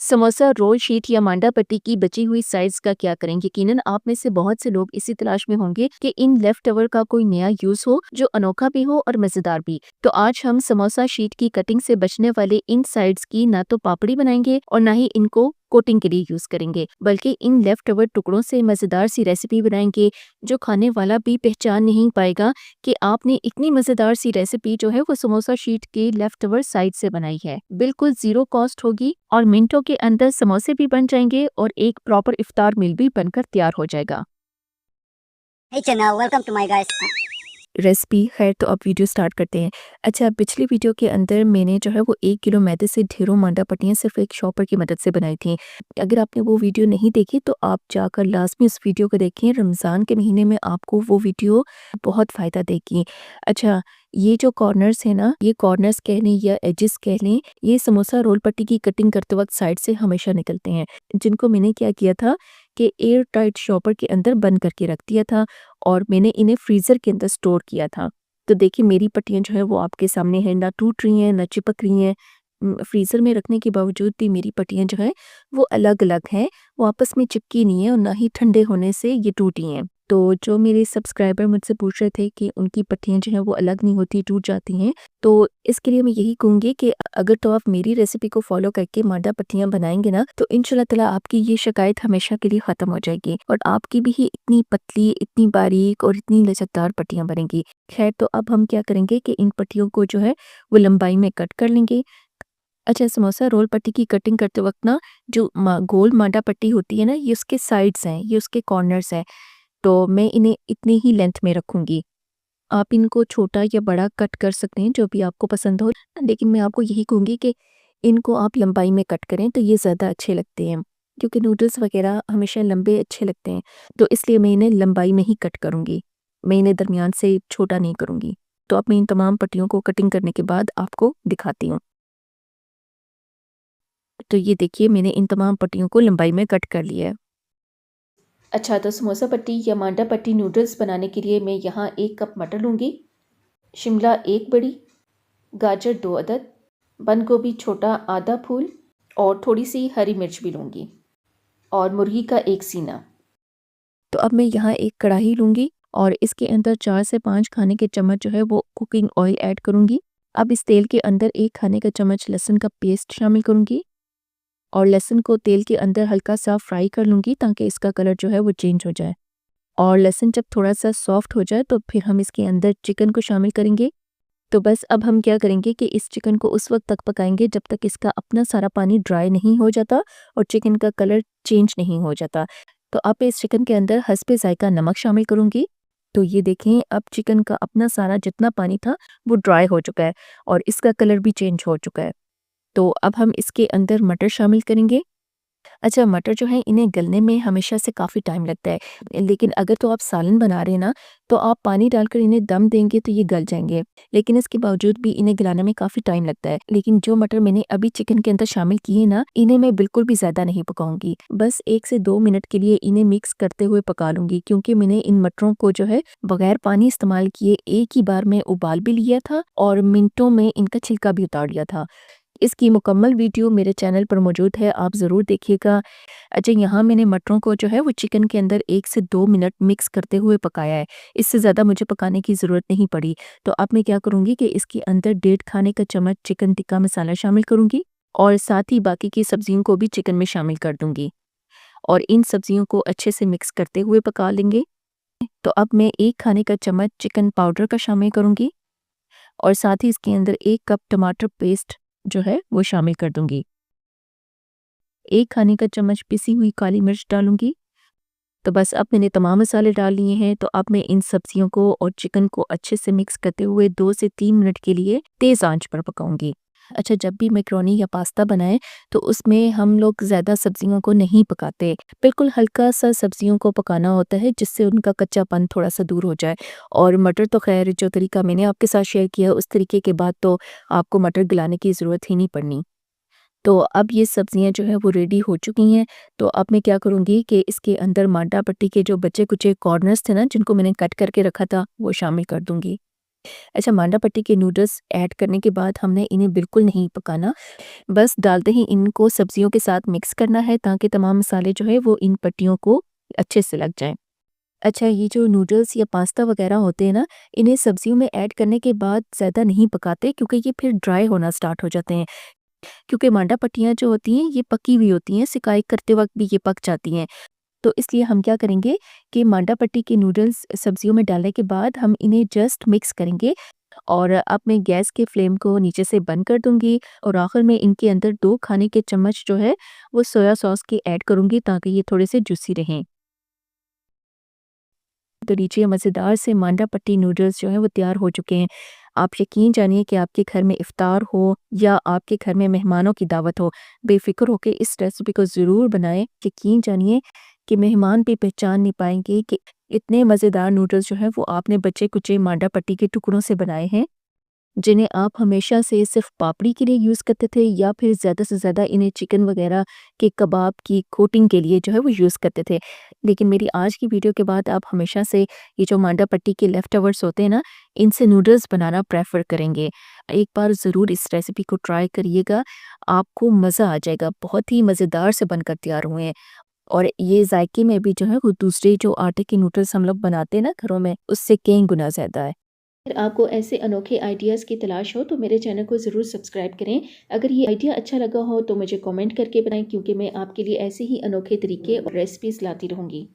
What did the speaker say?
Samosa, role sheet या मांडा पट्टी की बची हुई साइड्स का क्या करें? यकीनन आप में से बहुत से लोग इसी तलाश में होंगे कि इन लेफ्ट ओवर का कोई नया यूज हो जो अनोखा भी हो और मजेदार भी। तो आज हम समोसा शीट की कटिंग से बचने वाले इन साइड्स की ना तो पापड़ी बनाएंगे और ना ही इनको कोटिंग के लिए यूज करेंगे, बल्कि इन लेफ्ट ओवर टुकड़ों से मजेदार सी रेसिपी बनाएंगे जो खाने वाला भी पहचान नहीं पाएगा कि आपने इतनी मजेदार सी रेसिपी जो है वो समोसा शीट के लेफ्ट ओवर साइड से बनाई है। बिल्कुल जीरो कॉस्ट होगी और मिनटों के अंदर समोसे भी बन जाएंगे और एक प्रॉपर इफ्तार मील भी बनकर तैयार हो जाएगा। Hey channel, welcome to my guys. Recipe खैर तो अब वीडियो स्टार्ट करते हैं। अच्छा, पिछली वीडियो के अंदर मैंने जो है वो 1 किलो मैदे से ढेरों मांडा पट्टियाँ सिर्फ एक शॉपर की मदद से बनाई थी। अगर आपने वो वीडियो नहीं देखी तो आप जाकर लाज़मी उस वीडियो को देखें। रमज़ान के महीने में आपको वो वीडियो बहुत फ़ायदा देगी। अच्छा, ये जो कॉर्नर्स है ना, ये कॉर्नर्स कह लें या एजेस कह लें, ये समोसा रोल पट्टी की कटिंग करते वक्त साइड से हमेशा निकलते हैं, जिनको मैंने क्या किया था कि एयर टाइट शॉपर के अंदर बंद करके रख दिया था और मैंने इन्हें फ्रीज़र के अंदर स्टोर किया था। तो देखिए मेरी पट्टियाँ जो है वो आपके सामने हैं, ना टूट रही हैं, ना चिपक रही हैं। फ्रीज़र में रखने के बावजूद भी मेरी पट्टियाँ जो हैं वो अलग-अलग हैं, वो आपस में चिपकी नहीं है और ना ही ठंडे होने से ये टूटी हैं। तो जो मेरे सब्सक्राइबर मुझसे पूछ रहे थे कि उनकी पट्टियाँ जो हैं वो अलग नहीं होती, टूट जाती हैं, तो इसके लिए मैं यही कहूँगी कि अगर तो आप मेरी रेसिपी को फ़ॉलो करके मांडा पट्टियाँ बनाएँगे ना, तो इंशाल्लाह ताला आपकी ये शिकायत हमेशा के लिए ख़त्म हो जाएगी और आपकी भी ही इतनी पतली, इतनी बारीक और इतनी लचकदार पट्टियाँ बनेंगी। ख़ैर तो अब हम क्या करेंगे कि इन पट्टियों को जो है वो लंबाई में कट कर लेंगे। अच्छा, समोसा रोल पट्टी की कटिंग करते वक़्त ना जो गोल मांडा पट्टी होती है ना, ये उसके साइड्स हैं, ये उसके कॉर्नर्स हैं, तो मैं इन्हें इतनी ही लेंथ में रखूँगी। आप इनको छोटा या बड़ा कट कर सकते हैं, जो भी आपको पसंद हो, लेकिन मैं आपको यही कहूँगी कि इनको आप लंबाई में कट करें तो ये ज़्यादा अच्छे लगते हैं, क्योंकि नूडल्स वग़ैरह हमेशा लंबे अच्छे लगते हैं, तो इसलिए मैं इन्हें लंबाई में ही कट करूँगी। मैं इन्हें दरमियान से छोटा नहीं करूँगी। तो अब मैं इन तमाम पट्टियों को कटिंग करने के बाद आपको दिखाती हूँ। तो ये देखिए मैंने इन तमाम पट्टियों को लंबाई में कट कर लिया है। अच्छा, तो समोसा पट्टी या मांडा पट्टी नूडल्स बनाने के लिए मैं यहाँ 1 कप मटर लूँगी, शिमला 1 बड़ी, गाजर 2 अदद, बंद गोभी छोटा आधा फूल और थोड़ी सी हरी मिर्च भी लूँगी और मुर्गी का 1 सीना। तो अब मैं यहाँ एक कढ़ाई लूँगी और इसके अंदर 4 से 5 खाने के चम्मच जो है वो कुकिंग ऑयल ऐड करूँगी। अब इस तेल के अंदर 1 खाने का चम्मच लहसुन का पेस्ट शामिल करूँगी और लहसुन को तेल के अंदर हल्का सा फ्राई कर लूँगी ताकि इसका कलर जो है वो चेंज हो जाए। और लहसुन जब थोड़ा सा सॉफ्ट हो जाए तो फिर हम इसके अंदर चिकन को शामिल करेंगे। तो बस अब हम क्या करेंगे कि इस चिकन को उस वक्त तक पकाएंगे जब तक इसका अपना सारा पानी ड्राई नहीं हो जाता और चिकन का कलर चेंज नहीं हो जाता। तो अब इस चिकन के अंदर हस्बे ज़ायका नमक शामिल करूँगी। तो ये देखें अब चिकन का अपना सारा जितना पानी था वो ड्राई हो चुका है और इसका कलर भी चेंज हो चुका है। तो अब हम इसके अंदर मटर शामिल करेंगे। अच्छा, मटर जो है इन्हें गलने में हमेशा से काफ़ी टाइम लगता है, लेकिन अगर तो आप सालन बना रहे हैं ना, तो आप पानी डालकर इन्हें दम देंगे तो ये गल जाएँगे, लेकिन इसके बावजूद भी इन्हें गलाने में काफ़ी टाइम लगता है। लेकिन जो मटर मैंने अभी चिकन के अंदर शामिल किए ना, इन्हें मैं बिल्कुल भी ज़्यादा नहीं पकाऊँगी, बस 1 से 2 मिनट के लिए इन्हें मिक्स करते हुए पका लूँगी, क्योंकि मैंने इन मटरों को जो है बगैर पानी इस्तेमाल किए एक ही बार में उबाल भी लिया था और मिनटों में इनका छिलका भी उतार लिया था। इसकी मुकम्मल वीडियो मेरे चैनल पर मौजूद है, आप ज़रूर देखिएगा। अच्छा, यहाँ मैंने मटरों को जो है वो चिकन के अंदर 1 से 2 मिनट मिक्स करते हुए पकाया है, इससे ज़्यादा मुझे पकाने की ज़रूरत नहीं पड़ी। तो अब मैं क्या करूँगी कि इसके अंदर 1.5 खाने का चम्मच चिकन टिक्का मसाला शामिल करूँगी और साथ ही बाकी की सब्जियों को भी चिकन में शामिल कर दूँगी और इन सब्जियों को अच्छे से मिक्स करते हुए पका लेंगे। तो अब मैं 1 खाने का चम्मच चिकन पाउडर का शामिल करूँगी और साथ ही इसके अंदर 1 कप टमाटर पेस्ट जो है वो शामिल कर दूँगी। 1 खाने का चम्मच पिसी हुई काली मिर्च डालूँगी। तो बस अब मैंने तमाम मसाले डाल लिए हैं, तो अब मैं इन सब्जियों को और चिकन को अच्छे से मिक्स करते हुए 2 से 3 मिनट के लिए तेज़ आंच पर पकाऊँगी। अच्छा, जब भी मैकरोनी या पास्ता बनाएँ तो उसमें हम लोग ज़्यादा सब्जियों को नहीं पकाते, बिल्कुल हल्का-सा सब्जियों को पकाना होता है जिससे उनका कच्चापन थोड़ा-सा दूर हो जाए। और मटर तो ख़ैर जो तरीका मैंने आपके साथ शेयर किया उस तरीके के बाद तो आपको मटर गलाने की ज़रूरत ही नहीं पड़नी। तो अब ये सब्जियां जो है वो रेडी हो चुकी हैं। तो अब मैं क्या करूँगी कि इसके अंदर मांडा पट्टी के जो बचे कुचे कॉर्नर्स थे ना जिनको मैंने कट करके रखा था वो शामिल कर दूँगी। अच्छा, मांडा पट्टी के नूडल्स ऐड करने के बाद हमने इन्हें बिल्कुल नहीं पकाना, बस डालते ही इनको सब्जियों के साथ मिक्स करना है ताकि तमाम मसाले जो है वो इन पट्टियों को अच्छे से लग जाएँ। अच्छा, ये जो नूडल्स या पास्ता वगैरह होते हैं ना, इन्हें सब्जियों में ऐड करने के बाद ज़्यादा नहीं पकाते क्योंकि ये फिर ड्राई होना स्टार्ट हो जाते हैं। क्योंकि मांडा पट्टियाँ जो होती हैं ये पकी हुई होती हैं, सिकाई करते वक़्त भी ये पक जाती हैं। तो इसलिए हम क्या करेंगे कि मांडा पट्टी के नूडल्स सब्जियों में डालने के बाद हम इन्हें जस्ट मिक्स करेंगे और अब मैं गैस के फ्लेम को नीचे से बंद कर दूँगी और आखिर में इनके अंदर 2 खाने के चम्मच जो है वो सोया सॉस के ऐड करूँगी ताकि ये थोड़े से जूसी रहें। तो लीजिए, मज़ेदार से मांडा पट्टी नूडल्स जो हैं वो तैयार हो चुके हैं। आप यकीन जानिए कि आपके घर में इफ्तार हो या आपके घर में मेहमानों की दावत हो, बेफ़िक्र होके इस रेसिपी को ज़रूर बनाएँ। यकीन जानिए कि मेहमान भी पहचान नहीं पाएँगे कि इतने मज़ेदार नूडल्स जो हैं वो आपने बचे-कुचे मांडा पट्टी के टुकड़ों से बनाए हैं। जिन्हें आप हमेशा से सिर्फ़ पापड़ी के लिए यूज़ करते थे या फिर ज़्यादा से ज़्यादा इन्हें चिकन वग़ैरह के कबाब की कोटिंग के लिए जो है वो यूज़ करते थे। लेकिन मेरी आज की वीडियो के बाद आप हमेशा से ये जो मांडा पट्टी के लेफ्ट ओवर्स होते हैं ना, इनसे नूडल्स बनाना प्रेफ़र करेंगे। एक बार ज़रूर इस रेसिपी को ट्राई करिएगा, आपको मज़ा आ जाएगा। बहुत ही मज़ेदार से बनकर तैयार हुए हैं और ये ज़ायके में भी जो है वो दूसरे जो आटे के नूडल्स हम लोग बनाते हैं ना घरों में, उससे कई गुना ज़्यादा है। अगर आपको ऐसे अनोखे आइडियाज़ की तलाश हो तो मेरे चैनल को ज़रूर सब्सक्राइब करें। अगर ये आइडिया अच्छा लगा हो तो मुझे कमेंट करके बताएं क्योंकि मैं आपके लिए ऐसे ही अनोखे तरीके और रेसिपीज़ लाती रहूँगी।